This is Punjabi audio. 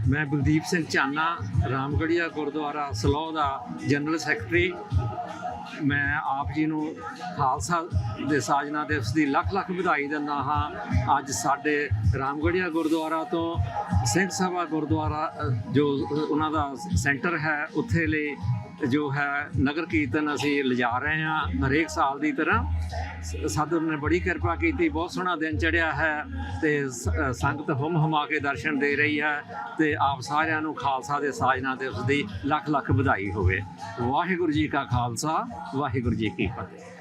मैं बलदीप सिंह चाना, रामगढ़िया गुरुद्वारा सलोह का जनरल सैकटरी। मैं आप जी ਨੂੰ ਖਾਲਸਾ ਦੇ ਸਾਜਨਾ ਦਿਵਸ ਦੀ ਲੱਖ ਲੱਖ ਵਧਾਈ ਦਿੰਦਾ ਹਾਂ। ਅੱਜ ਸਾਡੇ ਰਾਮਗੜੀਆ ਗੁਰਦੁਆਰਾ ਤੋਂ ਸਿੰਘ ਸਭਾ ਗੁਰਦੁਆਰਾ ਜੋ ਉਹਨਾਂ ਦਾ ਸੈਂਟਰ ਹੈ ਉੱਥੇ ਲਈ ਜੋ ਹੈ ਨਗਰ ਕੀਰਤਨ ਅਸੀਂ ਲਿਜਾ ਰਹੇ ਹਾਂ ਹਰੇਕ ਸਾਲ ਦੀ ਤਰ੍ਹਾਂ। ਸਾਧੂ ਨੇ ਬੜੀ ਕਿਰਪਾ ਕੀਤੀ, ਬਹੁਤ ਸੋਹਣਾ ਦਿਨ ਚੜ੍ਹਿਆ ਹੈ ਤੇ ਸੰਗਤ ਹੁਮ ਹੁਮਾ ਕੇ ਦਰਸ਼ਨ ਦੇ ਰਹੀ ਹੈ ਤੇ ਆਪ ਸਾਰਿਆਂ ਨੂੰ ਖਾਲਸਾ ਦੇ ਸਾਜਨਾ ਦਿਵਸ ਦੀ ਲੱਖ ਲੱਖ ਵਧਾਈ ਹੋਵੇ। ਵਾਹਿਗੁਰੂ ਜੀ ਕਾ ਖਾਲਸਾ, ਵਾਹਿਗੁਰੂ ਜੀ ਕੀ ਫਤਿਹ।